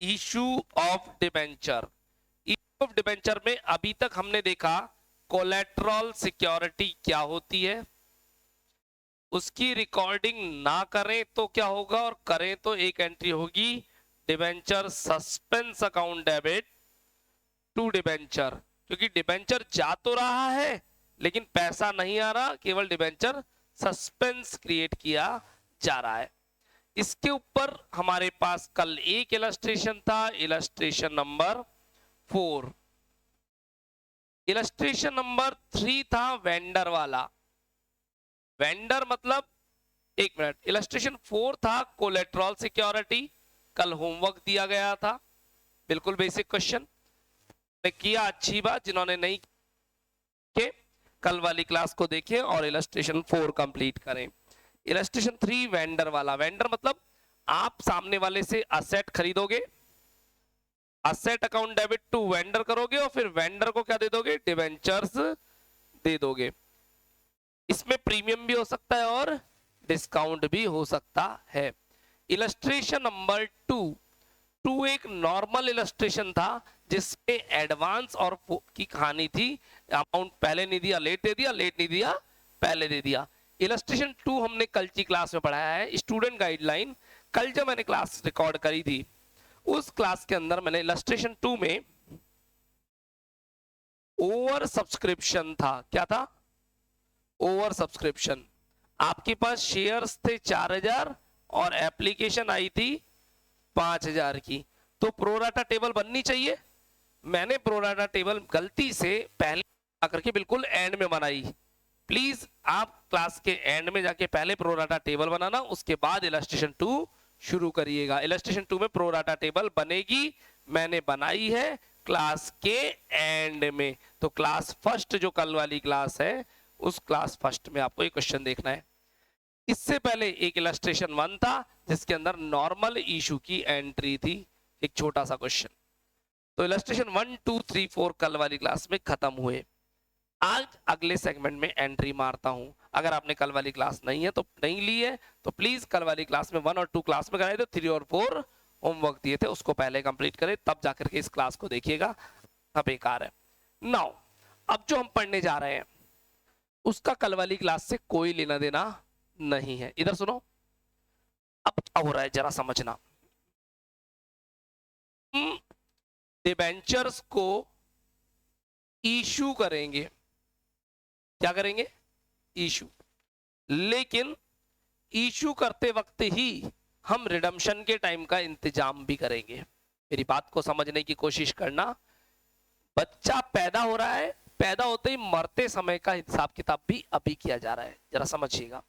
Issue of debenture. Issue of debenture में अभी तक हमने देखा कोलेट्रल सिक्योरिटी क्या होती है, उसकी रिकॉर्डिंग ना करें तो क्या होगा, और करें तो एक एंट्री होगी debenture suspense account debit to debenture, क्योंकि डिबेंचर जा तो रहा है लेकिन पैसा नहीं आ रहा, केवल डिबेंचर सस्पेंस क्रिएट किया जा रहा है। इसके ऊपर हमारे पास कल एक इलस्ट्रेशन था, इलस्ट्रेशन नंबर 4। इलस्ट्रेशन नंबर 3 था वेंडर वाला। वेंडर मतलब, एक मिनट, इलस्ट्रेशन 4 था कोलेट्रल सिक्योरिटी। कल होमवर्क दिया गया था, बिल्कुल बेसिक क्वेश्चन किया, अच्छी बात। जिन्होंने नहीं के कल वाली क्लास को देखें और इलस्ट्रेशन 4 कंप्लीट करें। इलस्ट्रेशन 3 वेंडर वाला। वेंडर मतलब आप सामने वाले से असेट खरीदोगे, asset account debit to vendor करोगे और फिर वेंडर को क्या दे दोगे, डिबेंचर्स दे दोगे। इसमें प्रीमियम भी हो सकता है और डिस्काउंट भी हो सकता है। इलस्ट्रेशन नंबर 2 एक नॉर्मल इलस्ट्रेशन था जिसमें एडवांस और की कहानी थी, अमाउंट पहले नहीं दिया लेट दे दिया, लेट नहीं दिया पहले दे दिया। इलस्ट्रेशन 2 हमने कल की क्लास में पढ़ाया है, स्टूडेंट गाइडलाइन। कल जब मैंने क्लास रिकॉर्ड करी थी उस क्लास के अंदर मैंने इलस्ट्रेशन 2 में ओवर सब्सक्रिप्शन था। क्या था? Over subscription. आपके पास शेयर्स थे 4000 और एप्लीकेशन आई थी 5000 की, तो प्रोराटा टेबल बननी चाहिए। मैंने प्रोराटा टेबल गलती से पहले आकर के बिल्कुल एंड में बनाई। प्लीज आप क्लास के एंड में जाके पहले प्रोराटा टेबल बनाना, उसके बाद इलस्ट्रेशन 2 शुरू करिएगा। इलस्ट्रेशन 2 में प्रोराटा टेबल बनेगी, मैंने बनाई है क्लास के एंड में। तो क्लास फर्स्ट जो कल वाली क्लास है उस क्लास फर्स्ट में आपको ये क्वेश्चन देखना है। इससे पहले एक इलस्ट्रेशन 1 था जिसके अंदर नॉर्मल इशू की एंट्री थी, एक छोटा सा क्वेश्चन। तो इलस्ट्रेशन 1 2 3 4 कल वाली क्लास में खत्म हुए। आज अगले सेगमेंट में एंट्री मारता हूं। अगर आपने कल वाली क्लास नहीं है तो नहीं ली है तो प्लीज कल वाली क्लास में 1 और 2 क्लास में कराए थे, 3 और 4 होमवर्क दिए थे उसको पहले कंप्लीट करें, तब जाकर के इस क्लास को देखिएगा, बेकार है। नाउ अब जो हम पढ़ने जा रहे हैं उसका कल वाली क्लास से कोई लेना देना नहीं है। इधर सुनो, अब क्या हो रहा है जरा समझना। डिबेंचर्स को इशू करेंगे। क्या करेंगे? इशू। लेकिन इशू करते वक्त ही हम रिडम्पशन के टाइम का इंतजाम भी करेंगे। मेरी बात को समझने की कोशिश करना। बच्चा पैदा हो रहा है, पैदा होते ही मरते समय का हिसाब किताब भी अभी किया जा रहा है, जरा समझिएगा।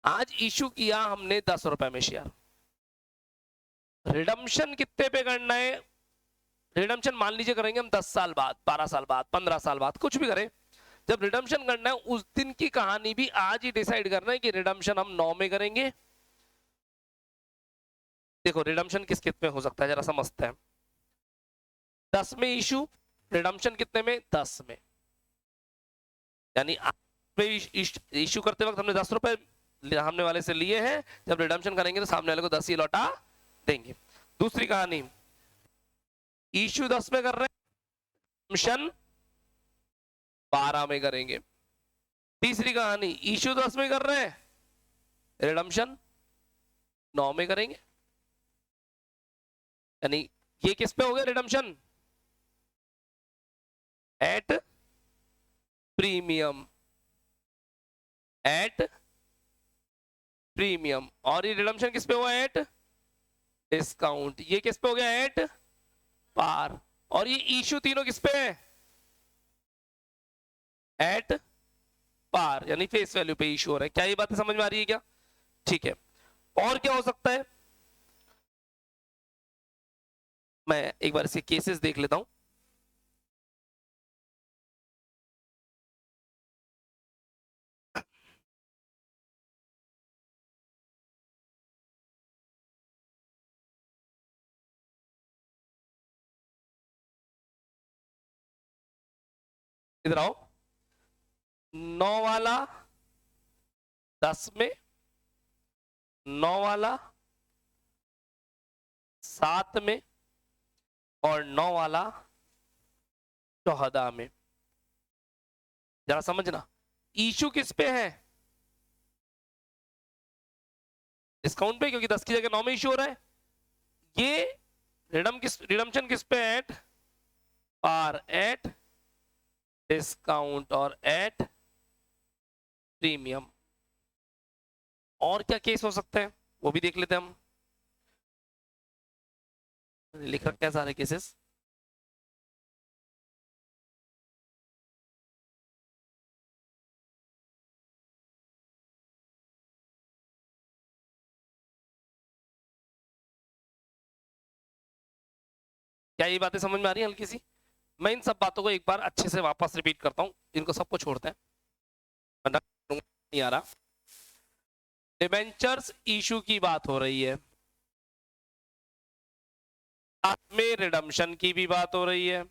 आज इशू किया हमने 10 रुपए में शेयर, रिडम्पशन कितने पे करना है? रिडम्पशन मान लीजिए करेंगे हम 10 साल बाद, 12 साल बाद, 15 साल बाद, कुछ भी करें। जब रिडम्पशन करना है उस दिन की कहानी भी आज ही डिसाइड करना है कि रिडम्पशन हम 9 में करेंगे। देखो रिडम्पशन किस कितने में हो सकता है जरा समझते हैं। 10 में इशू, रिडम्पशन कितने में? 10 में। यानी इशू करते वक्त हमने 10 रुपए सामने वाले से लिए हैं, जब रिडम्पशन करेंगे तो सामने वाले को 10 ही लौटा देंगे। दूसरी कहानी, इशू 10 में कर रहे हैं, रिडम्पशन 12 में करेंगे। तीसरी कहानी, इशू 10 में कर रहे हैं, रिडम्पशन 9 में करेंगे। यानी ये किस पे हो गया redemption? At premium, at premium. और ये रिडम्पशन किस पे हुआ? At discount. ये किस पे हो गया? At par. और ये इशू तीनों किस पे है? एट पार, यानी फेस वैल्यू पे इशू हो रहा है। क्या ये बात समझ में आ रही है क्या? ठीक है। और क्या हो सकता है, मैं एक बार इसके केसेस देख लेता हूं। इधर आओ। 9 वाला 10 में, 9 वाला 7 में, और 9 वाला 14 में। जरा समझना, इशू किस पे है? डिस्काउंट पे, क्योंकि 10 की जगह 9 में इशू हो रहा है। ये रिडम्पशन किस पे? एट पार, एट डिस्काउंट और एट प्रीमियम। और क्या केस हो सकते हैं वो भी देख लेते हैं हम। लिख रखे हैं सारे केसेस। क्या ये बातें समझ में आ रही हैं हल्की सी? मैं इन सब बातों को एक बार अच्छे से वापस रिपीट करता हूं, इनको सबको छोड़ते हैं, नहीं आ रहा। डिबेंचर्स इशू की बात हो रही है, साथ में रिडम्पशन की भी बात हो रही है।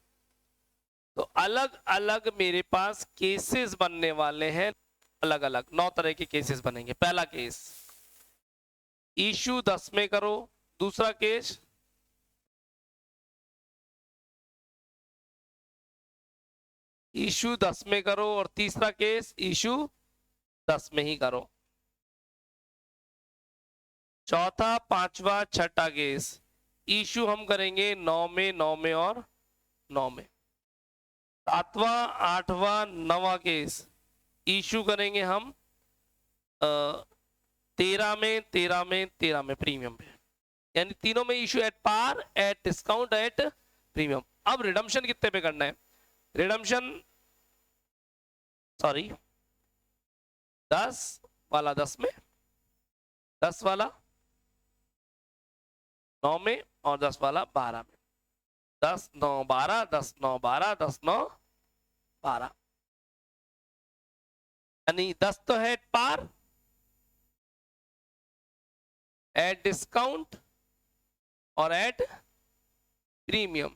तो अलग अलग मेरे पास केसेस बनने वाले हैं, अलग अलग 9 तरह के केसेस बनेंगे। पहला केस, इशू 10 में करो। दूसरा केस, इशू 10 में करो। और तीसरा केस, इशू 10 में ही करो। चौथा, पांचवा, छठा केस, इशू हम करेंगे 9 में, 9 में और 9 में। सातवां, आठवां, नवा केस, इशू करेंगे हम 13 में, 13 में, 13 में प्रीमियम पे। यानी तीनों में issue at par, at discount, at premium. अब रिडम्पशन कितने पे करना है? रिडम्पशन, सॉरी, 10 वाला 10 में, 10 वाला 9 में और 10 वाला 12 में। 10 9 12, 10 9 12, 10 9 12। यानी 10 तो है एट पार, एट डिस्काउंट और एट प्रीमियम।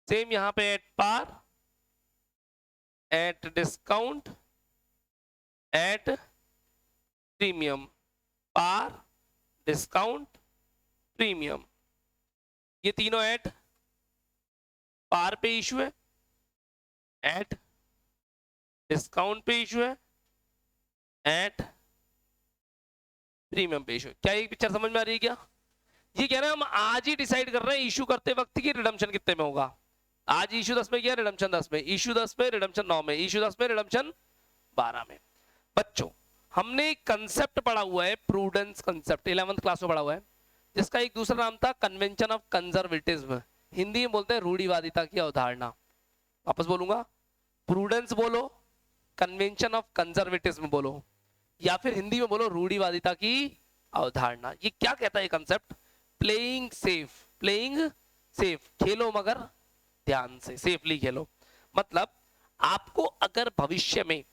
सेम यहां पे at par, at discount, at premium. Par, discount, premium, ये तीनों एट पार पे इशू है, एट डिस्काउंट पे इशू है, एट प्रीमियम पे इशू है। क्या ये पिक्चर समझ में आ रही है क्या? ये कह रहे हैं हम आज ही डिसाइड कर रहे हैं इशू करते वक्त की रिडम्पशन कितने में होगा। आज इशू 10 में किया, रिडम्पशन 10 में, इशू 10 में, रिडम्पशन 9 में, इशू 10 में, रिडम्पशन 12 में। बच्चों, हमने एक कंसेप्ट पढ़ा हुआ है, प्रूडेंस कंसेप्ट, 11th क्लास में पढ़ा हुआ है, जिसका एक दूसरा नाम था कन्वेंशन ऑफ कंजर्वेटिज्म। हिंदी में बोलते हैं रूढ़िवादिता की अवधारणा। वापस बोलूंगा, प्रूडेंस बोलो, कन्वेंशन ऑफ कंजर्वेटिज्म बोलो, या फिर हिंदी में बोलो रूढ़िवादिता की अवधारणा। ये क्या कहता है concept? Playing safe, playing safe, खेलो मगर ध्यान से, सेफली खेलो। मतलब आपको अगर भविष्य में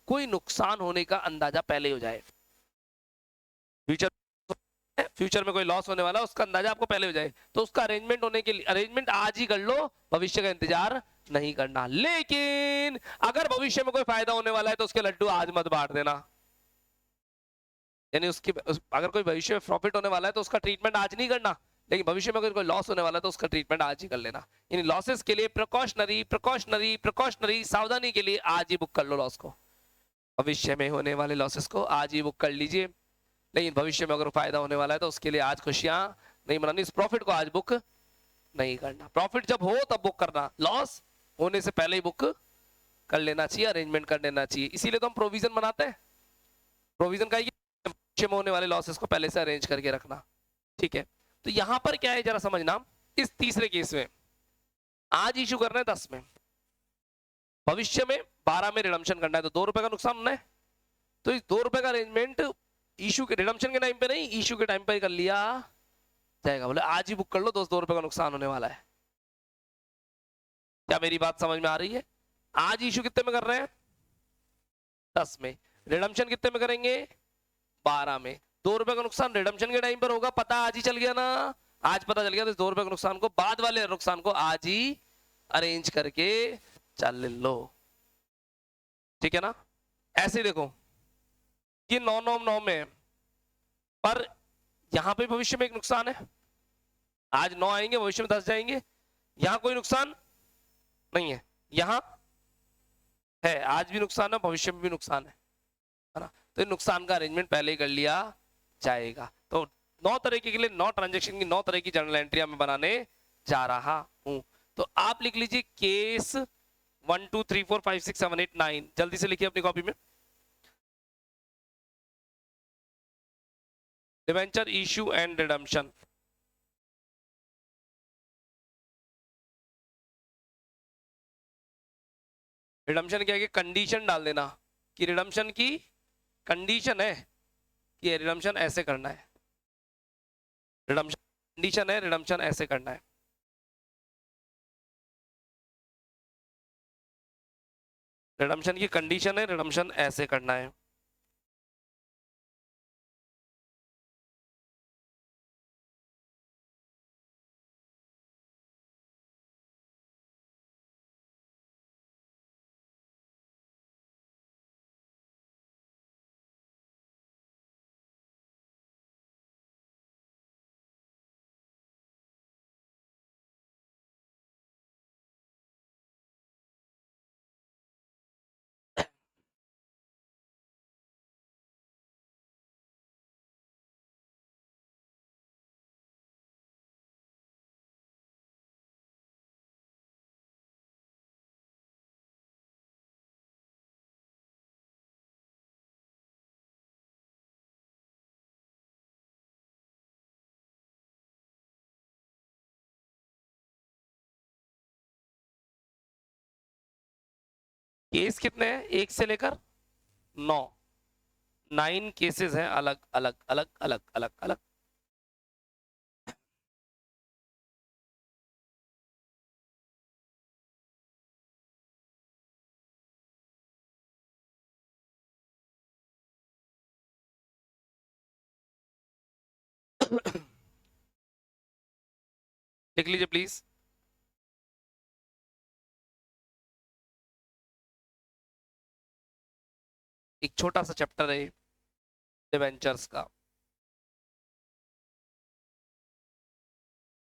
कोई नुकसान होने का अंदाजा पहले हो जाए, फ्यूचर में कोई लॉस होने वाला, उसका अंदाजा आपको पहले हो जाए, तो उसका अरेंजमेंट होने के लिए अरेंजमेंट आज ही कर लो, भविष्य का इंतजार नहीं करना। लेकिन अगर भविष्य में कोई फायदा होने वाला है तो उसके लड्डू आज मत बांट देना। यानी अगर कोई भविष्य में प्रॉफिट होने वाला है तो उसका ट्रीटमेंट आज नहीं करना, लेकिन भविष्य में अगर कोई लॉस होने वाला है तो उसका ट्रीटमेंट आज ही कर लेना। यानी लॉसेस के लिए प्रिकॉशनरी प्रिकॉशनरी प्रिकॉशनरी सावधानी के लिए आज ही बुक कर लो लॉस को। भविष्य में होने वाले लॉसेस को आज ही बुक कर लीजिए, लेकिन भविष्य में अगर फायदा होने वाला है तो उसके लिए आज खुशियां नहीं मनानी, इस प्रॉफिट को आज बुक नहीं करना। प्रॉफिट जब हो तब बुक करना, लॉस होने से पहले ही बुक कर लेना चाहिए, अरेंजमेंट कर लेना चाहिए। इसीलिए तो हम प्रोविजन बनाते हैं। प्रोविजन का भविष्य में होने वाले लॉसेस को पहले से अरेंज करके रखना। ठीक है, तो यहां पर क्या है जरा समझना। इस तीसरे केस में आज इशू करना है 10 में, भविष्य में 12 में रिडम्पशन करना है, तो 2 रुपए का नुकसान होना है। तो इस 2 रुपए का अरेंजमेंट इशू के रिडम्पशन के टाइम पे नहीं, इशू के टाइम पे कर लिया जाएगा। बोले आज ही बुक कर लो, 2 रुपए का नुकसान होने वाला है। क्या मेरी बात समझ में आ रही है? आज इशू कितने में कर रहे हैं? 10 में। रिडम्पशन कितने में करेंगे? 12 में। 2 रुपए का नुकसान रिडम्पशन के टाइम पर होगा, पता आज ही चल गया ना, आज पता चल गया, तो 2 रुपए के नुकसान को, बाद वाले नुकसान को आज ही अरेंज करके चल लो। ठीक है ना? ऐसे देखो, ये 9 9 9 में, पर यहां पे भविष्य में एक नुकसान है। आज 9 आएंगे, भविष्य में 10 जाएंगे, यहां कोई नुकसान नहीं है, यहां है, आज भी नुकसान है, भविष्य में भी नुकसान है ना। तो नुकसान का अरेंजमेंट पहले ही कर लिया जाएगा। तो 9 तरीके के लिए 9 ट्रांजेक्शन की 9 तरह की जर्नल एंट्री मैं बनाने जा रहा हूं। तो आप लिख लीजिए केस 1 2 3 4 5 6 7 8 9, जल्दी से लिखिए अपनी कॉपी में। Debenture issue and redemption. Redemption क्या है, कंडीशन डाल देना कि रिडम्पशन की कंडीशन है कि रिडम्पशन ऐसे करना है, रिडम्पशन कंडीशन है, रिडम्पशन ऐसे करना है। रिडम्पशन की कंडीशन है, रिडम्पशन ऐसे करना है। केस कितने हैं, 1 से लेकर 9, 9 केसेस हैं, अलग अलग अलग अलग अलग अलग। लिख लीजिए प्लीज। एक छोटा सा चैप्टर है डिवेंचर्स का,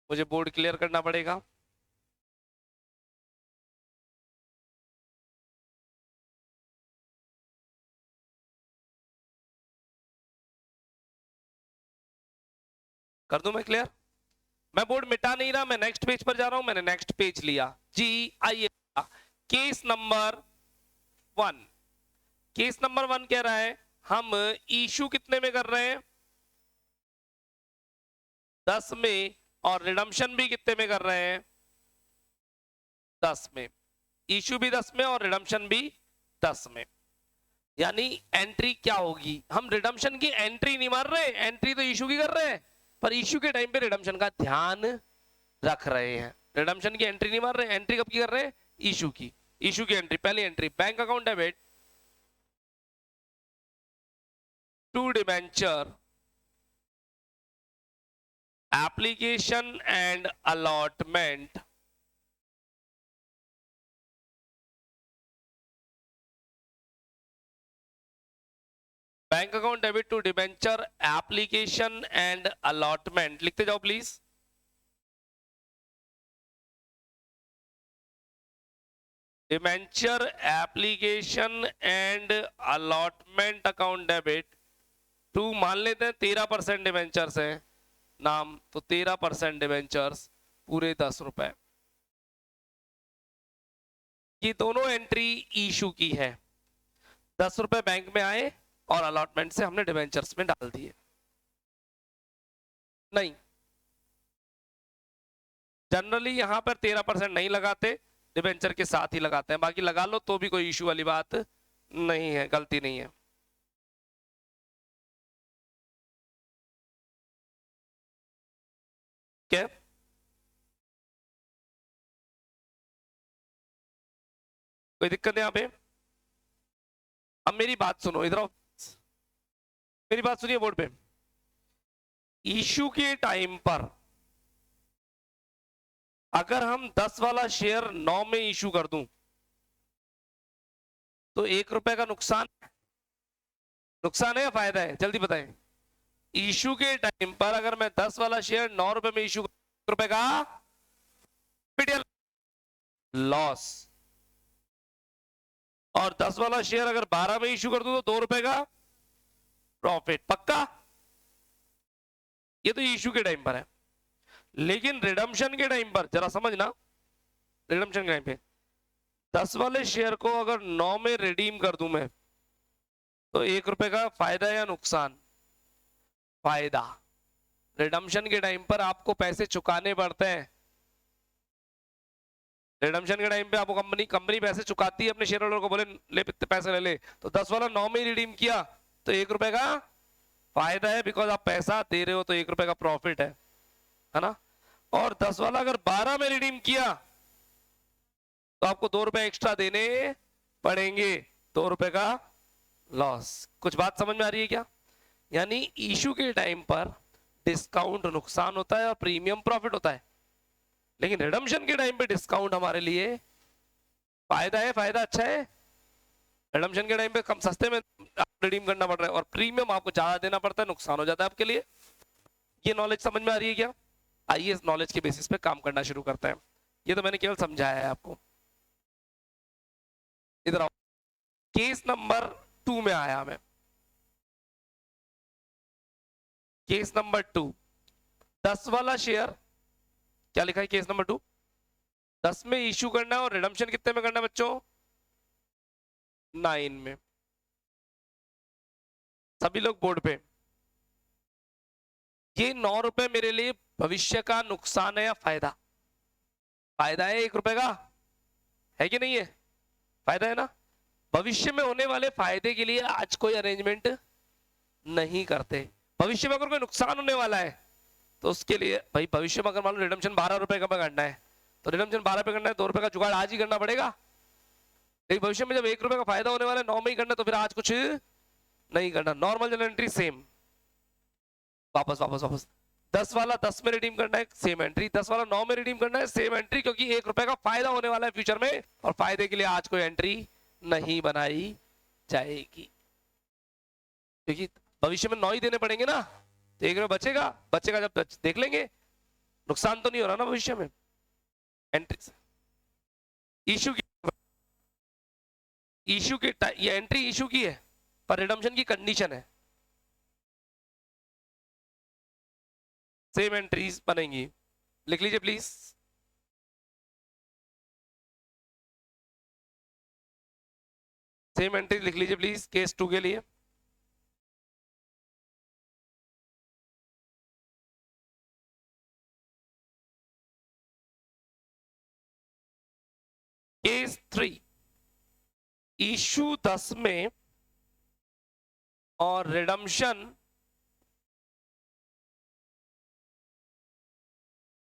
मुझे बोर्ड क्लियर करना पड़ेगा। कर दूं मैं क्लियर? मैं बोर्ड मिटा नहीं रहा, मैं नेक्स्ट पेज पर जा रहा हूं, मैंने नेक्स्ट पेज लिया जी। आइए, केस नंबर 1। केस नंबर 1 कह रहा है हम इशू कितने में कर रहे हैं, 10 में, और रिडम्पशन भी कितने में कर रहे हैं, 10 में। इशू भी 10 में और रिडम्पशन भी 10 में। यानी एंट्री क्या होगी, हम रिडम्पशन की एंट्री नहीं मार रहे, एंट्री तो इशू की कर रहे हैं, पर इशू के टाइम पे रिडम्पशन का ध्यान रख रहे हैं। रिडम्पशन की एंट्री नहीं मार रहे, एंट्री कब की कर रहे हैं, इशू की। इशू की एंट्री, पहली entry bank account debit to debenture application and allotment bank account debit to debenture application and allotment. लिखते जाओ please. Debenture application and allotment account debit to, मान लेते हैं 13% डिबेंचर्स है नाम, तो 13% डिबेंचर्स पूरे 10 रुपए। ये दोनों एंट्री इशू की है, 10 रुपए बैंक में आए और अलॉटमेंट से हमने डिबेंचर्स में डाल दिए। नहीं, जनरली यहां पर 13% नहीं लगाते, डिबेंचर के साथ ही लगाते हैं, बाकी लगा लो तो भी कोई इशू वाली बात नहीं है, गलती नहीं है। क्या कोई दिक्कत है यहाँ पे? अब मेरी बात सुनो, इधर आओ, मेरी बात सुनिए बोर्ड पे। इशू के टाइम पर अगर हम 10 वाला शेयर 9 में इशू कर दूं तो 1 रुपए का नुकसान, नुकसान है या फायदा है, जल्दी बताएं। इशू के टाइम पर अगर मैं 10 वाला शेयर 9 रुपए में इशू, 1 रुपए का प्रॉफिट या लॉस। और 10 वाला शेयर अगर 12 में इश्यू कर दूं तो 2 रुपए का प्रॉफिट पक्का। ये तो इश्यू के टाइम पर है, लेकिन रिडम्पशन के टाइम पर जरा समझना, रिडम्पशन के टाइम पे 10 वाले शेयर को अगर 9 में रिडीम कर दूं मैं तो 1 रुपए का फायदा या नुकसान? फायदा। रिडम्पशन के टाइम पर आपको पैसे चुकाने पड़ते हैं। रिडम्पशन के टाइम पे आपको कंपनी पैसे चुकाती है अपने शेयर होल्डर को, बोले ले पैसे ले ले, तो 10 वाला 9 में रिडीम किया तो 1 रुपए का फायदा है, बिकॉज आप पैसा दे रहे हो तो 1 रुपए का प्रॉफिट है ना। और 10 वाला अगर 12 में रिडीम किया तो आपको 2 रुपए एक्स्ट्रा देने पड़ेंगे, 2 रुपए का लॉस। कुछ बात समझ में आ रही है क्या? यानी इशू के टाइम पर डिस्काउंट नुकसान होता है और प्रीमियम प्रॉफिट होता है, लेकिन रिडम्पशन के टाइम पे डिस्काउंट हमारे लिए फायदा है, फायदा अच्छा है। रिडम्पशन के टाइम पे कम सस्ते में रिडीम करना पड़ रहा है और प्रीमियम आपको ज्यादा देना पड़ता है, नुकसान हो जाता है आपके लिए। ये नॉलेज समझ में आ रही है क्या? आइए इस नॉलेज के बेसिस पे काम करना शुरू करते हैं। ये तो मैंने केवल समझाया है आपको। इधर आओ, केस नंबर 2 में आया मैं। केस नंबर 2, 10 वाला शेयर, क्या लिखा है केस नंबर 2? 10 में इश्यू करना है और रिडम्पशन कितने में करना है बच्चों? 9 में। सभी लोग बोर्ड पे। ये 9 रुपए मेरे लिए भविष्य का नुकसान है या फायदा? फायदा है 1 रुपए का, है कि नहीं है? फायदा है ना। भविष्य में होने वाले फायदे के लिए आज कोई अरेंजमेंट नहीं करते। भविष्य में अगर कोई नुकसान होने वाला है तो उसके लिए भाई, भविष्य में अगर मान लो रिडम्पशन 12 रुपए का करना है तो रिडम्पशन 12 पे करना है, 2 रुपए का जुगाड़ आज ही करना पड़ेगा। लेकिन भविष्य में जब 1 रुपए का फायदा होने वाला है, 9 में ही करना, तो फिर आज कुछ नहीं करना। नॉर्मल जनरल एंट्री सेम, वापस वापस वापस। 10 वाला 10 में रिडीम करना है, सेम एंट्री। 10 वाला 9 में रिडीम करना है, सेम एंट्री, क्योंकि 1 रुपए का फायदा होने वाला है फ्यूचर में और फायदे के लिए आज कोई एंट्री नहीं बनाई जाएगी, क्योंकि भविष्य में 9 ही देने पड़ेंगे ना, तो 1 रुपए बचेगा, बचेगा जब देख लेंगे। नुकसान तो नहीं हो रहा ना भविष्य में। एंट्री इशू की, ये एंट्री इशू की है पर रिडम्पशन की कंडीशन है, सेम एंट्रीज बनेंगी। लिख लीजिए प्लीज। सेम एंट्री लिख लीजिए प्लीज केस 2 के लिए। केस 3, इशू 10 में और रिडम्पशन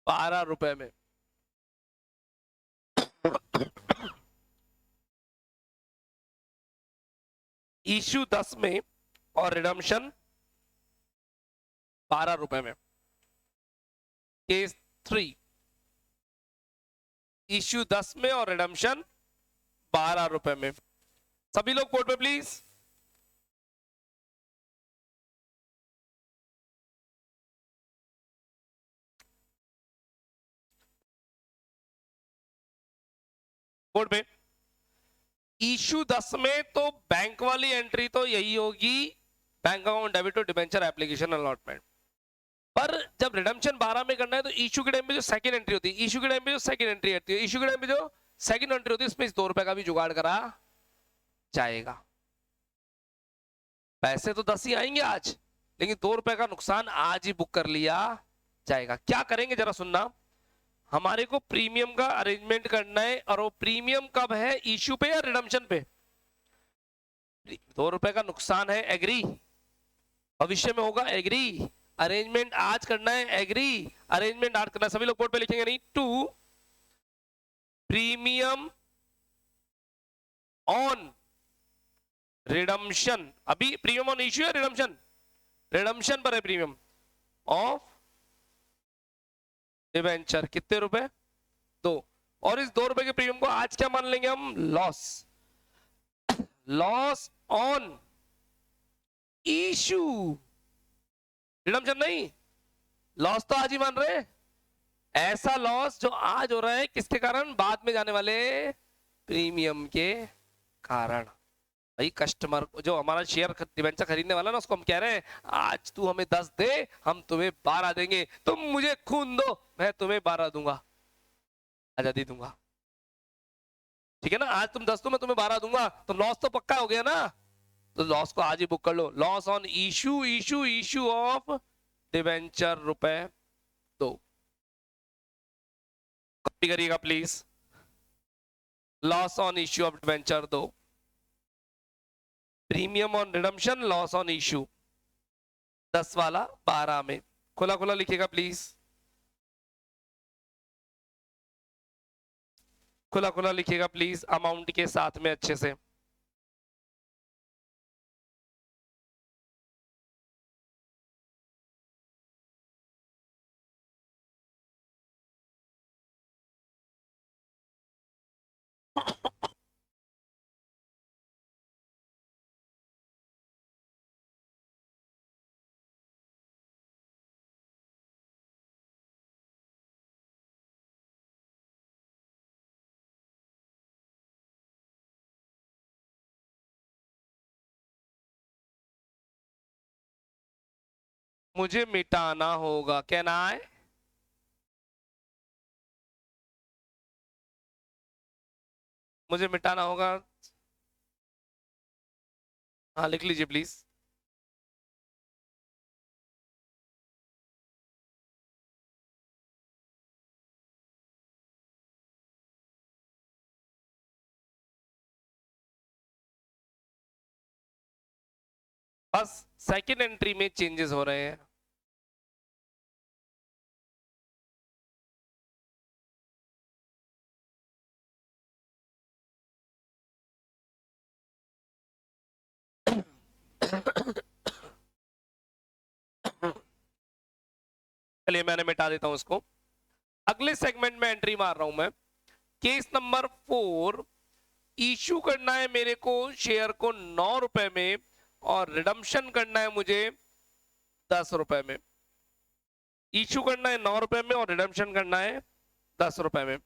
12 रुपए में। इशू 10 में और रिडम्पशन 12 रुपए में। केस 3, इश्यू 10 में और रिडम्पशन 12 रुपए में। सभी लोग बोर्ड पे प्लीज। बोर्ड पे इश्यू 10 में तो बैंक वाली एंट्री तो यही होगी, bank account debit to debenture application allotment. पर जब रिडम्पशन 12 में करना है तो इश्यू के टाइम पे जो सेकंड एंट्री होती है, इश्यू के टाइम पे जो सेकंड एंट्री होती है, इश्यू के टाइम पे जो सेकंड एंट्री होती है, इसमें 2 रुपए का भी जुगाड़ करा जाएगा। पैसे तो 10 ही आएंगे आज, लेकिन 2 रुपए का नुकसान आज ही बुक कर लिया जाएगा। क्या करेंगे जरा सुनना। हमारे को प्रीमियम का अरेंजमेंट करना है, और वो प्रीमियम कब है, इश्यू पे या रिडम्पशन पे? 2 रुपए का नुकसान है, एग्री। भविष्य में होगा, एग्री। अरेंजमेंट आज करना है, एग्री। अरेंजमेंट आज करना है। सभी लोग बोर्ड पे लिखेंगे नहीं। 2 प्रीमियम ऑन रिडम्पशन। अभी प्रीमियम ऑन इश्यू है रिडम्पशन? रिडम्पशन पर है प्रीमियम ऑफ डिबेंचर। कितने रुपए? 2। और इस 2 रुपए के प्रीमियम को आज क्या मान लेंगे हम? Loss. Loss on issue, redemption नहीं। लॉस तो आज ही मान रहे, ऐसा लॉस जो आज हो रहा है किसके कारण, बाद में जाने वाले प्रीमियम के कारण। भाई कस्टमर जो हमारा शेयर डिबेंचर खरीदने वाला ना, उसको हम कह रहे हैं आज तू हमें 10 दे, हम तुम्हें 12 देंगे, तुम मुझे खून दो मैं तुम्हें 12 दूंगा, आजादी दूंगा। ठीक है ना, आज तुम 10 दो मैं तुम्हें 12 दूंगा, तो लॉस तो पक्का हो गया ना। तो लॉस को आज ही बुक कर लो, loss on issue issue issue of debenture ₹2। Copy करिएगा please, loss on issue of debenture 2, premium on redemption, loss on issue 10 वाला 12 में, खुला खुला लिखिएगा प्लीज, खुला खुला लिखिएगा प्लीज अमाउंट के साथ में अच्छे से। मुझे मिटाना होगा, कहना है मुझे मिटाना होगा। हाँ लिख लीजिए प्लीज। बस सेकंड एंट्री में चेंजेस हो रहे हैं। चलिए मैंने मिटा देता हूं इसको। अगले सेगमेंट में एंट्री मार रहा हूं मैं। केस नंबर 4, इशू करना है मेरे को शेयर को ₹9 में, और रिडम्पशन करना है मुझे ₹10 में। इशू करना है ₹9 में और रिडम्पशन करना है ₹10 में।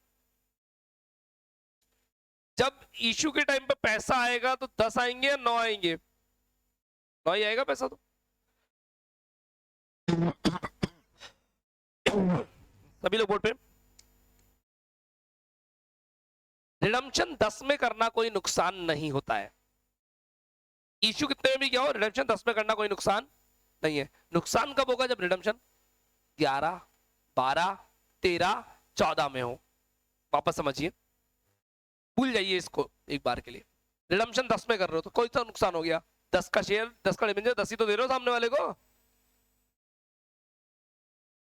जब इशू के टाइम पे पैसा आएगा तो 10 आएंगे या 9 आएंगे? 9 ही आएगा पैसा तो। सभी लोग बोर्ड पे। रिडम्पशन 10 में करना कोई नुकसान नहीं होता है। इशू कितने में भी क्या हो, रिडम्पशन 10 में करना कोई नुकसान नहीं है। नुकसान कब होगा, जब रिडम्पशन 11, 12, 13, 14 में हो। वापस समझिए, भूल जाइए इसको एक बार के लिए। रिडम्पशन 10 में कर रहे हो तो कोई सा नुकसान हो गया? 10 का शेयर, 10 का डिबेंचर, 10 ही तो दे रहे हो सामने वाले को।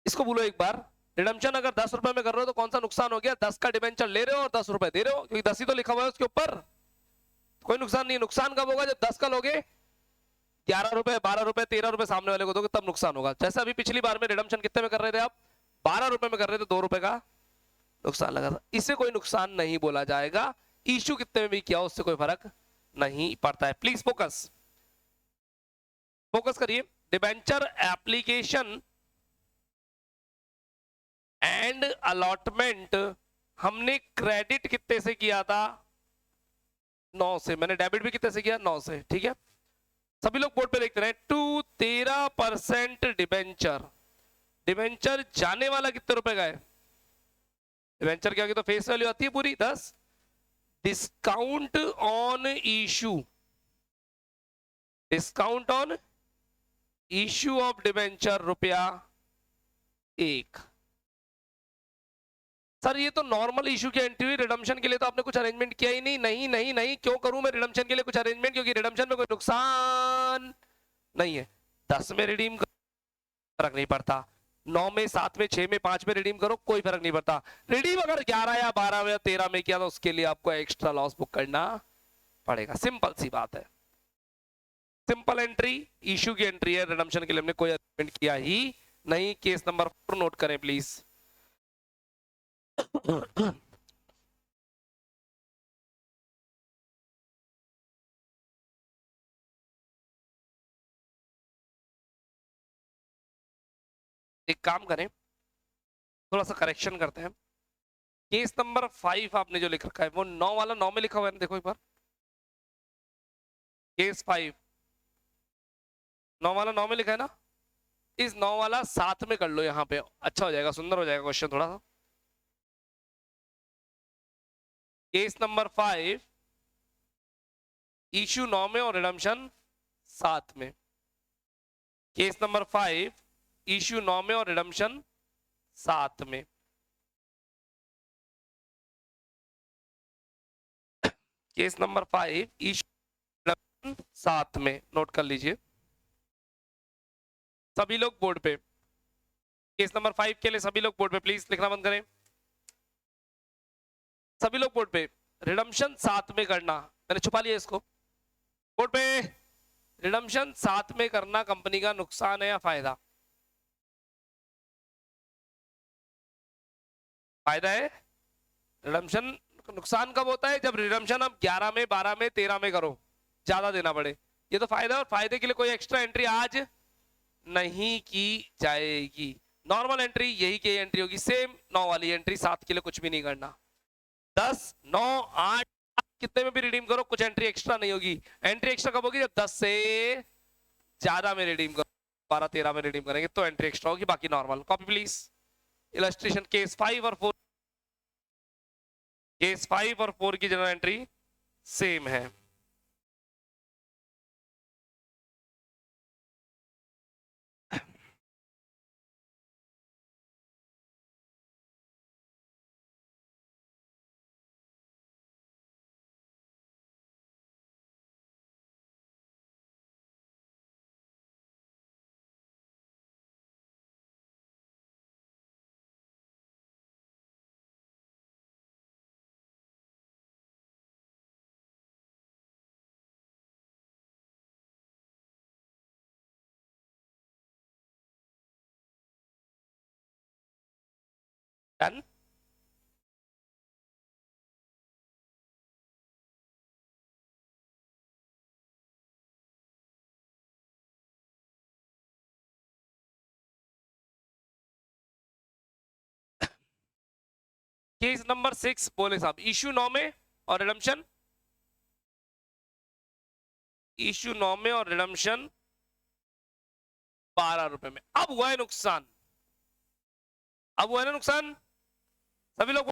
इसको बोलो एक बार, रिडम्पशन अगर ₹10 में कर रहे हो तो कौन सा नुकसान हो गया? 10 का डिबेंचर ले रहे हो और ₹10 दे रहे हो, क्योंकि 10 ही तो लिखा हुआ है उसके ऊपर। कोई नुकसान नहीं है। नुकसान कब होगा, जब 10 का लोगे, ₹11, ₹12, ₹13 सामने वाले को दोगे, तब नुकसान होगा। जैसे अभी पिछली बार में रिडम्पशन कितने में कर रहे थे आप? ₹12 में कर रहे थे, ₹2 का नुकसान लगा था। इसे कोई नुकसान नहीं बोला जाएगा। इशू कितने में भी किया उससे कोई फर्क नहीं पड़ता है। प्लीज फोकस, फोकस करिए। डिबेंचर एप्लीकेशन एंड अलॉटमेंट हमने क्रेडिट कितने से किया था? 9 से। मैंने डेबिट भी कितने से किया? 9 से। ठीक है, सभी लोग बोर्ड पे लिखते रहे। टू 13% डिबेंचर, डिबेंचर जाने वाला कितने रुपए का है? डिबेंचर क्या, तो फेस वैल्यू आती है पूरी 10, discount on issue, discount on issue of debenture ₹1। Sir ये तो नॉर्मल इशू की एंट्री हुई, रिडम्पशन के लिए तो आपने कुछ अरेंजमेंट किया ही नहीं। नहीं नहीं नहीं, क्यों करूं मैं रिडम्पशन के लिए कुछ अरेंजमेंट, क्योंकि रिडम्पशन में कोई नुकसान नहीं है। 10 में रिडीम करो, फर्क नहीं पड़ता। 9 में, 7 में, 6 में, 5 में रिडीम करो, कोई फर्क नहीं पड़ता। रिडीम अगर 11 या 12 या 13 में किया तो उसके लिए आपको एक्स्ट्रा लॉस बुक करना पड़ेगा। सिंपल सी बात है, सिंपल एंट्री इशू की एंट्री है। रिडम्पशन के लिए हमने कोई अरेंजमेंट किया ही नहीं। केस नंबर 4 नोट करें प्लीज। एक काम करें, थोड़ा सा करेक्शन करते हैं। केस नंबर 5 आपने जो लिख रखा है वो 9 वाला 9 में लिखा हुआ है ना, देखो एक बार। केस 5 9 वाला 9 में लिखा है ना, इस 9 वाला 7 में कर लो यहाँ पे, अच्छा हो जाएगा, सुंदर हो जाएगा क्वेश्चन थोड़ा सा। केस नंबर 5 इश्यू 9 में और रिडम्पशन 7 में। केस नंबर 5 इश्यू 9 में और रिडम्पशन 7 में। केस नंबर 5 इश्यू 7 में, नोट कर लीजिए सभी लोग बोर्ड पे। केस नंबर 5 के लिए सभी लोग बोर्ड पे, प्लीज लिखना बंद करें। सभी लोग बोर्ड पे, रिडम्पशन 7 में करना, मैंने छुपा लिया इसको। बोर्ड पे रिडम्पशन 7 में करना कंपनी का नुकसान है या फायदा? फायदा है। रिडम्पशन नुकसान कब होता है? जब रिडम्पशन आप 11 में, 12 में, 13 में करो, ज्यादा देना पड़े। ये तो फायदा है, और फायदे के लिए कोई एक्स्ट्रा एंट्री आज नहीं की जाएगी। नॉर्मल एंट्री यही की एंट्री होगी, सेम 9 वाली एंट्री, 7 के लिए कुछ भी नहीं करना। 10, 9, 8 कितने में भी रिडीम करो, कुछ एंट्री एक्स्ट्रा नहीं होगी। एंट्री एक्स्ट्रा कब होगी? जब 10 से ज्यादा में रिडीम करो, 12, 13 में रिडीम करेंगे तो एंट्री एक्स्ट्रा होगी, बाकी normal. Copy please. Illustration case 5 और 4, केस 5 और 4 की जनरल एंट्री सेम है। डन। केस नंबर 6 बोले साहब, इश्यू 9 में और रिडम्पशन, इश्यू 9 में और रिडम्पशन 12 रुपए में। अब हुआ है नुकसान, अब हुआ है ना नुकसान, सभी लोग।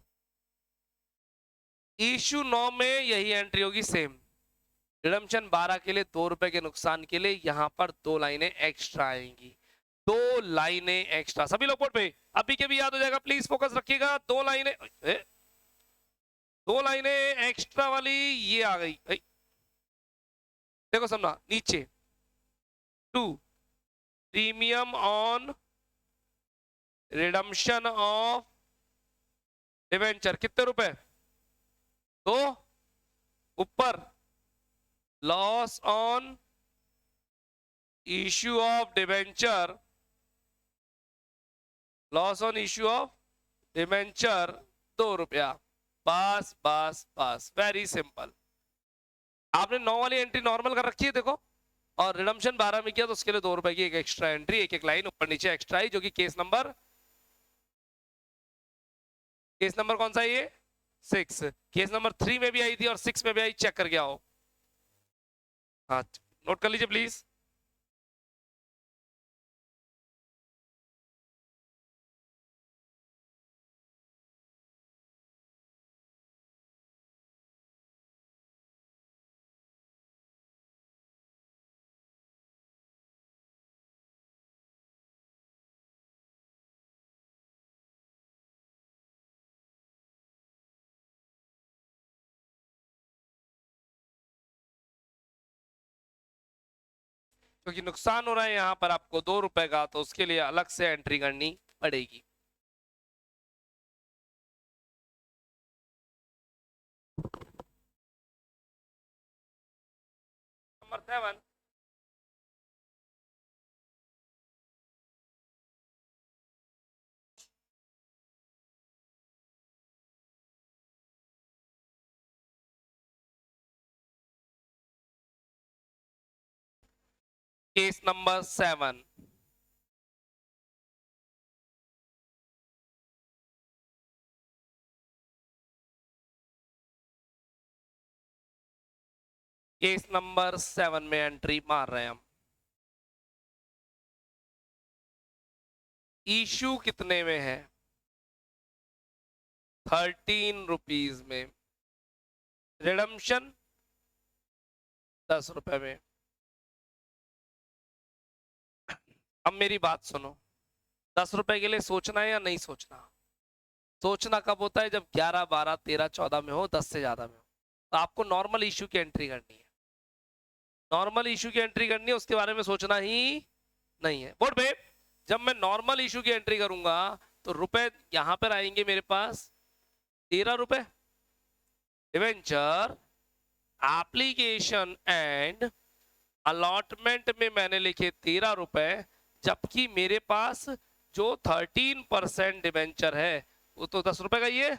इश्यू 9 में यही एंट्री होगी सेम, रिडम्पशन 12 के लिए 2 रुपए के नुकसान के लिए यहां पर 2 लाइनें एक्स्ट्रा आएंगी, 2 लाइनें एक्स्ट्रा। सभी लोग बोर्ड पे, अभी के भी याद हो जाएगा, प्लीज फोकस रखिएगा। 2 लाइनें, 2 लाइनें एक्स्ट्रा वाली ये आ गई। देखो समझना नीचे, 2 premium on redemption of debenture, कितने रुपए? 2। ऊपर loss on issue of debenture, loss on issue of debenture 2 रुपया। बस बस बस, वेरी सिंपल। आपने 9 वाली एंट्री नॉर्मल कर रखी है देखो, और रिडम्पशन 12 में किया तो उसके लिए 2 रुपए की एक एक्स्ट्रा एंट्री, एक एक लाइन ऊपर नीचे एक्स्ट्रा है, जो कि केस नंबर, केस नंबर कौन सा है ये? 6। केस नंबर 3 में भी आई थी और 6 में भी आई, चेक करके आओ। हाँ, नोट कर लीजिए प्लीज। क्योंकि नुकसान हो रहा है यहां पर आपको 2 रुपए का, तो उसके लिए अलग से एंट्री करनी पड़ेगी। Number 7, case number 7, case number 7 में एंट्री मार रहे हैं हम। इशू कितने में है? 13 रुपीज में। रिडम्शन 10 रुपए में। अब मेरी बात सुनो, 10 रुपए के लिए सोचना है या नहीं सोचना? सोचना कब होता है? जब 11, 12, 13, 14 में हो, 10 से ज्यादा में हो। तो आपको नॉर्मल इशू की एंट्री करनी है। नॉर्मल इशू की एंट्री करनी है, उसके बारे में सोचना ही नहीं है। बोर्ड पे जब मैं नॉर्मल इशू की एंट्री करूंगा तो रुपए यहां पर आएंगे मेरे पास 13 रुपए। डिवेंचर एप्लीकेशन एंड अलॉटमेंट में मैंने लिखे 13 रुपए, जबकि मेरे पास जो 13% डिवेंचर है वो तो 10 रुपए का ही है।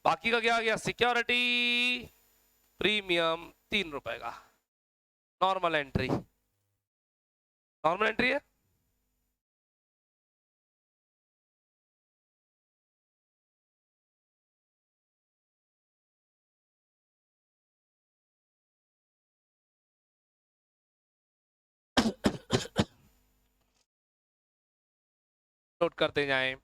बाकी का क्या आ गया? सिक्योरिटी प्रीमियम 3 रुपए का। नॉर्मल एंट्री, नॉर्मल एंट्री है। नोट करते जाएं।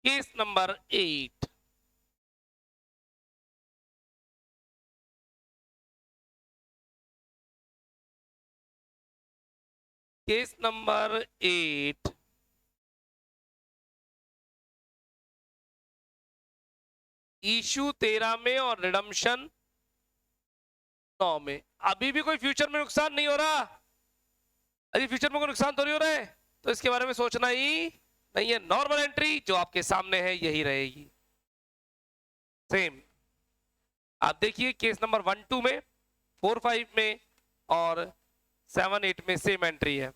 Case number 8। Case number 8, issue 13 में और रिडम्शन 9 में। अभी भी कोई फ्यूचर में नुकसान नहीं हो रहा? अभी फ्यूचर में कोई नुकसान तो नहीं हो रहा है, तो इसके बारे में सोचना ही नहीं है। नॉर्मल एंट्री जो आपके सामने है यही रहेगी, सेम। आप देखिए केस नंबर 1, 2 में, 4, 5 में और 7, 8 में सेम एंट्री है।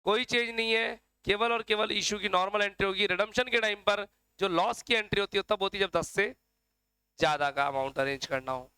कोई चेंज नहीं है, केवल और केवल इशू की नॉर्मल एंट्री होगी। रिडम्शन के टाइम पर जो लॉस की एंट्री होती है तब होती है जब 10 से ज्यादा का अमाउंट अरेंज करना हो।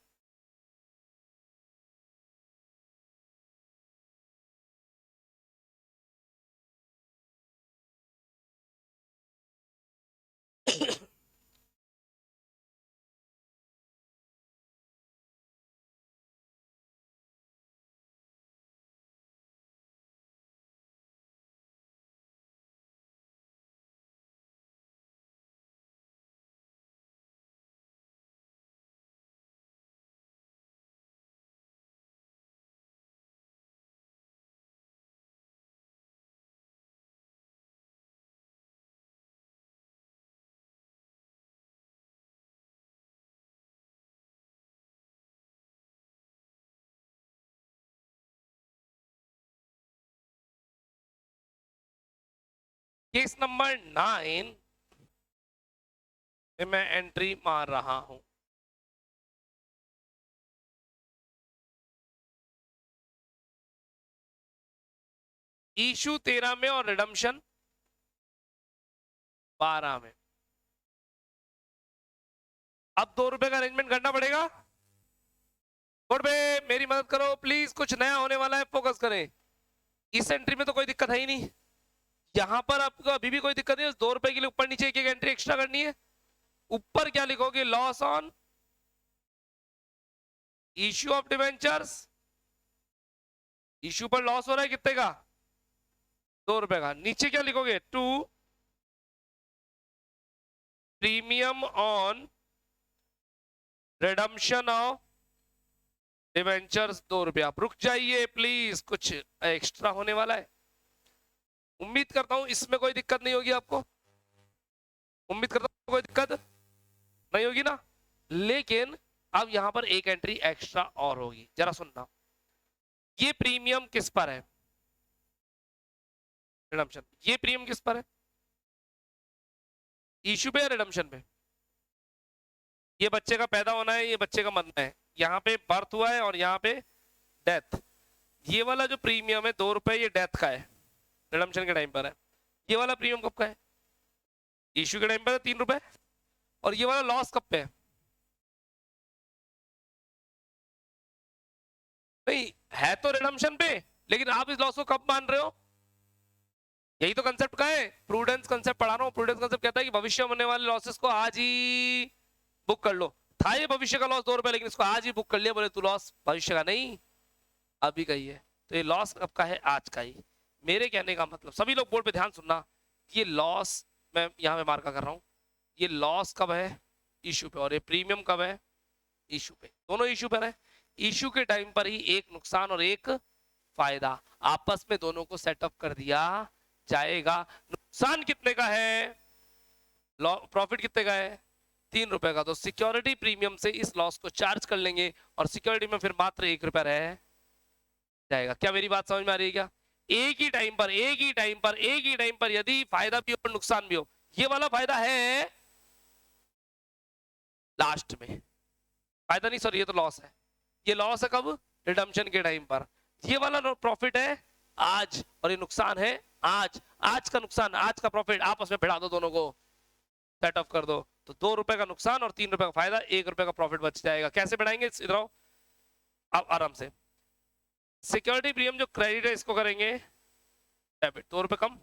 केस नंबर 9 में मैं एंट्री मार रहा हूं। इशू 13 में और रिडम्शन 12 में। अब 2 रुपए का अरेंजमेंट करना पड़ेगा। बोर्ड पे मेरी मदद करो प्लीज, कुछ नया होने वाला है, फोकस करें। इस एंट्री में तो कोई दिक्कत है ही नहीं। यहां पर आपको अभी भी कोई दिक्कत नहीं है। 2 रुपए के लिए ऊपर नीचे एक एक एंट्री एक्स्ट्रा करनी है। ऊपर क्या लिखोगे? Loss on issue of debentures. Issue पर लॉस हो रहा है कितने का? 2 रुपए का। नीचे क्या लिखोगे? To premium on redemption of debentures 2 रुपया। आप रुक जाइए प्लीज, कुछ एक्स्ट्रा होने वाला है। उम्मीद करता हूं इसमें कोई दिक्कत नहीं होगी आपको। उम्मीद करता हूं कोई दिक्कत नहीं होगी ना। लेकिन अब यहां पर एक एंट्री एक्स्ट्रा और होगी, जरा सुनना। ये प्रीमियम किस पर है? रिडम्शन। ये प्रीमियम किस पर है? इश्यू पे या रिडम्शन पे? ये बच्चे का पैदा होना है, ये बच्चे का मरना है। यहाँ पे बर्थ हुआ है और यहाँ पे डेथ। ये वाला जो प्रीमियम है 2 रुपए, ये डेथ का है, रिडम्शन के टाइम पर है। ये वाला प्रीमियम कब का है? इश्यू के टाइम पे 3 रुपए, और ये वाला लॉस कब पे है? नहीं है तो रिडम्पशन पे, लेकिन आप इस लॉस को कब मान रहे हो? यही तो कंसेप्ट का है, प्रूडेंस कंसेप्ट पढ़ा रहा हूँ। प्रूडेंस कंसेप्ट कहता है कि भविष्य में होने वाले लॉसेस को आज ही बुक कर लो। था ये भविष्य का लॉस 2 रुपए, लेकिन इसको आज ही बुक कर लिया, बोले तू लॉस भविष्य का नहीं अभी का ही है। तो ये लॉस कब का है? आज का ही। मेरे कहने का मतलब, सभी लोग बोर्ड पे ध्यान सुनना, ये लॉस मैं यहाँ पे मार्का कर रहा हूँ, ये लॉस कब है? इशू पे। और ये प्रीमियम कब है? इशू पे। दोनों इशू पर है। इशू के टाइम पर ही एक नुकसान और एक फायदा, आपस में दोनों को सेटअप कर दिया जाएगा। नुकसान कितने का है? प्रॉफिट कितने का है? 3 रुपए का। तो सिक्योरिटी प्रीमियम से इस लॉस को चार्ज कर लेंगे, और सिक्योरिटी में फिर मात्र 1 रुपया रह जाएगा। क्या मेरी बात समझ में आ रही है क्या? एक ही टाइम पर, एक ही टाइम पर, एक ही टाइम पर यदि फायदा भी हो और नुकसान भी हो, ये वाला फायदा है लास्ट में, फायदा नहीं सॉरी, ये तो लॉस है। ये लॉस है कब? रिडम्पशन के टाइम पर। ये वाला प्रॉफिट है आज, और ये नुकसान है आज। आज का नुकसान, आज का प्रॉफिट आपस में भिड़ा दो, दोनों को सेट ऑफ कर दो, तो 2 रुपए का नुकसान और 3 रुपए का फायदा, 1 रुपए का प्रॉफिट बच जाएगा। कैसे बढ़ाएंगे? इधर आओ आप आराम से। सिक्योरिटी प्रीमियम जो क्रेडिट है इसको करेंगे डेबिट, 2 रुपए कम,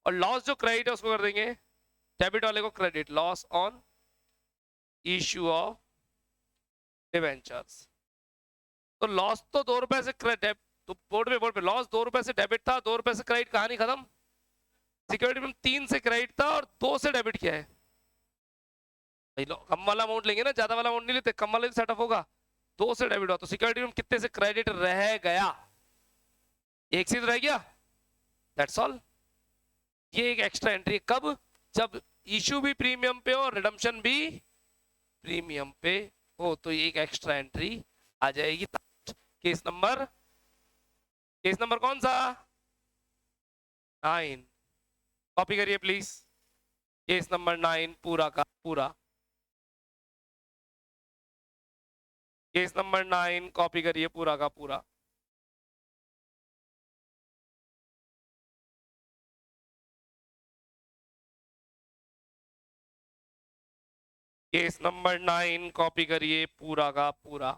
और लॉस जो क्रेडिट है उसको कर देंगे डेबिट वाले को credit, loss on issue of debentures. तो लॉस तो 2 रुपए से क्रेडिट, तो बोर्ड पे लॉस 2 रुपए से डेबिट था, 2 रुपए से क्रेडिट, कहानी खत्म। सिक्योरिटी में 3 से क्रेडिट था और 2 से डेबिट किया है। भाई कम वाला अमाउंट लेंगे ना, ज्यादा वाला अमाउंट नहीं लेते, कम वाला सेटअप होगा। 2 से डेबिट हुआ, तो सिक्योरिटी में कितने से क्रेडिट रह गया? एक से रह गया, दैट्स ऑल। ये एक एक्स्ट्रा एंट्री कब? जब इशू भी प्रीमियम पे हो, रिडम्पशन भी प्रीमियम पे हो, तो ये एक एक्स्ट्रा एंट्री आ जाएगी। केस नंबर, केस नंबर कौन सा? 9। कॉपी करिए प्लीज, केस नंबर 9 पूरा का पूरा। केस नंबर 9 कॉपी करिए पूरा का पूरा। केस नंबर 9 कॉपी करिए पूरा का पूरा।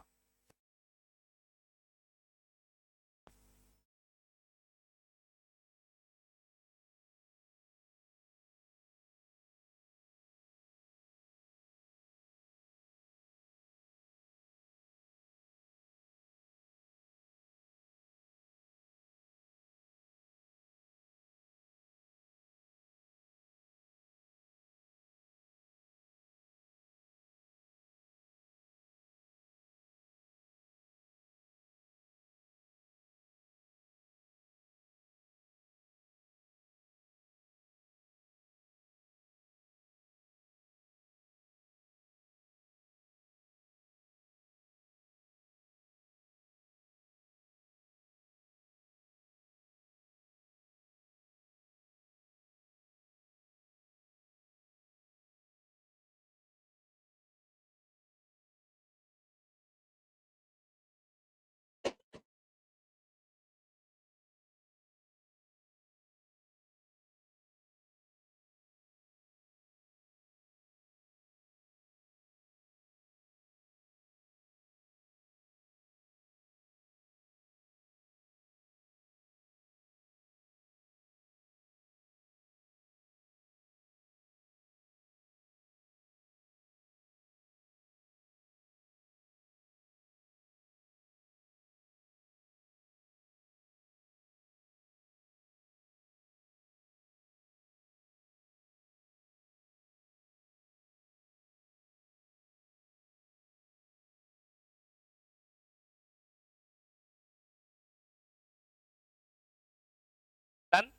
डन।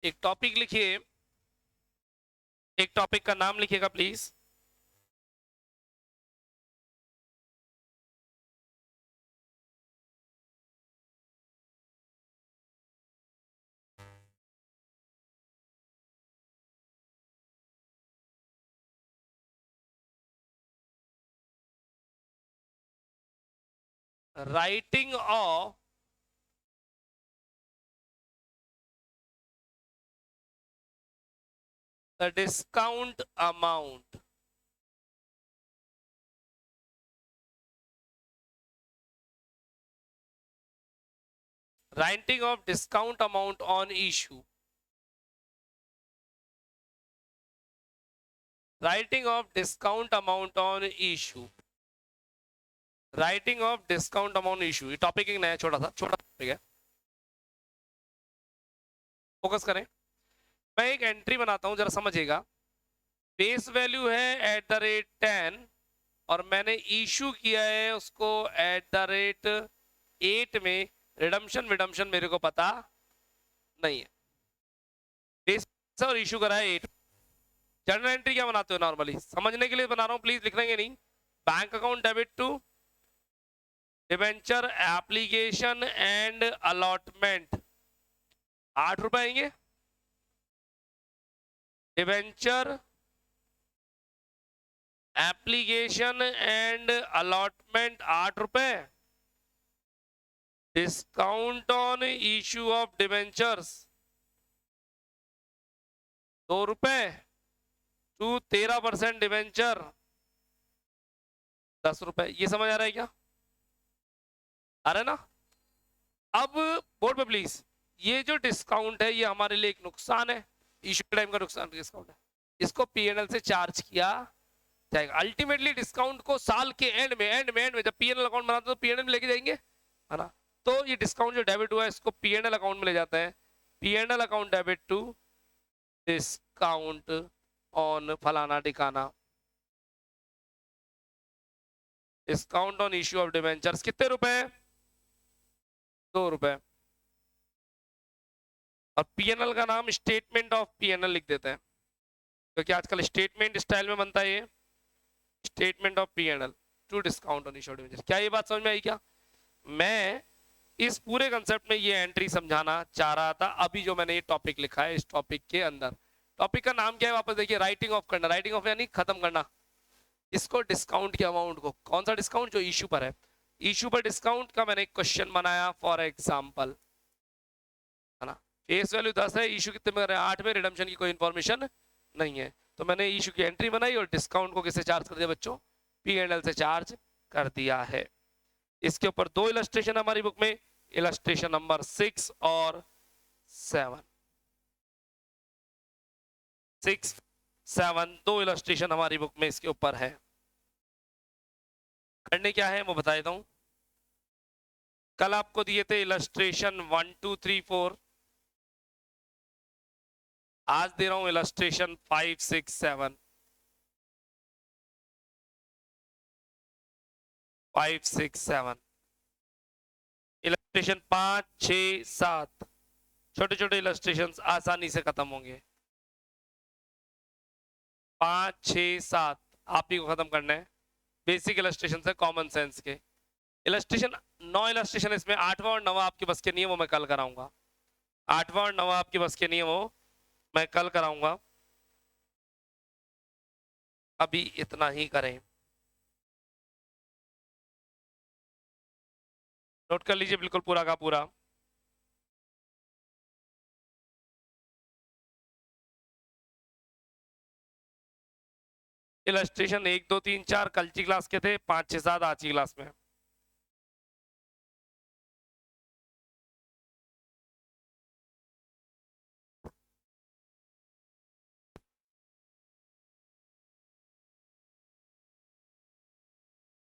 एक टॉपिक लिखिए, एक टॉपिक का नाम लिखिएगा please. Writing of the discount amount writing of discount amount on issue, writing of discount amount on issue, writing of discount amount issue. ये टॉपिक एक नया छोटा टॉपिक है, फोकस करें। मैं एक एंट्री बनाता हूं, जरा समझिएगा। बेस वैल्यू है @10 और मैंने इशू किया है उसको @8 में। रिडम्शन विडम्शन मेरे को पता नहीं है। बेस और इशू करा है 8। जर्नल एंट्री क्या बनाते हो नॉर्मली, समझने के लिए बना रहा हूं, प्लीज लिख लेंगे नहीं। Bank account debit to debenture application and allotment, 8 रुपए आएंगे। डिवेंचर एप्लीकेशन एंड अलॉटमेंट 8 रुपए। Discount on issue of debentures 2 रुपए टू 13% डिवेंचर 10 रुपए। ये समझ आ रहा है क्या? आ रहा है ना? अब बोर्ड पे प्लीज, ये जो डिस्काउंट है ये हमारे लिए एक नुकसान है, इश्यू टाइम का नुकसान डिस्काउंट है। इसको पीएनएल से चार्ज किया जाएगा। अल्टीमेटली डिस्काउंट को साल के एंड में जब पीएनएल अकाउंट बनाते तो पीएनएल में लेके जाएंगे, है ना? तो ये डिस्काउंट जो डेबिट हुआ है इसको पीएनएल अकाउंट में ले जाते हैं। PNL account debit to discount on फलाना ठिकाना। Discount on issue of debentures कितने रुपए? 2 रुपए। और पीएनएल का नाम स्टेटमेंट ऑफ पीएनएल लिख देते हैं, क्योंकि आजकल स्टेटमेंट स्टाइल में बनता है ये। Statement of PNL to discount on issue of debentures. क्या ये बात समझ में आई क्या? मैं इस पूरे कंसेप्ट में ये एंट्री समझाना चाह रहा था अभी जो मैंने ये टॉपिक लिखा है। इस टॉपिक के अंदर टॉपिक का नाम क्या है वापस देखिए, राइटिंग ऑफ करना। राइटिंग ऑफ यानी खत्म करना इसको, डिस्काउंट के अमाउंट को। कौन सा डिस्काउंट? जो इश्यू पर है। इश्यू पर डिस्काउंट का मैंने एक क्वेश्चन बनाया फॉर एग्जांपल, है ना? फेस वैल्यू 10 है, इश्यू कितने में? 8 में। रिडम्पशन की कोई इंफॉर्मेशन नहीं है, तो मैंने इश्यू की एंट्री बनाई और डिस्काउंट को किससे चार्ज कर दिया बच्चों? पीएनएल से चार्ज कर दिया है। इसके ऊपर 2 इलस्ट्रेशन हमारी बुक में, इलस्ट्रेशन नंबर 6 और 7। 6, 7 2 इलस्ट्रेशन हमारी बुक में इसके ऊपर है। करने क्या है वो बता देता हूं। कल आपको दिए थे इलस्ट्रेशन 1 2 3 4, आज दे रहा हूं इलस्ट्रेशन 5 6 7। 5 6 7 इलस्ट्रेशन 5 6 7 छोटे छोटे इलस्ट्रेशंस आसानी से खत्म होंगे। 5 6 7 आप ही को खत्म करना है। बेसिक इलस्ट्रेशन है, कॉमन सेंस के इलस्ट्रेशन। 9 इलस्ट्रेशन इसमें, 8वां और 9वां आपके बस के नहीं है, वो मैं कल कराऊंगा। 8वां और 9वां आपके बस के नहीं है, वो मैं कल कराऊंगा। अभी इतना ही करें, नोट कर लीजिए बिल्कुल पूरा का पूरा। इलस्ट्रेशन 1 2 3 4 कल की क्लास के थे, 5 6 7 आज की क्लास में।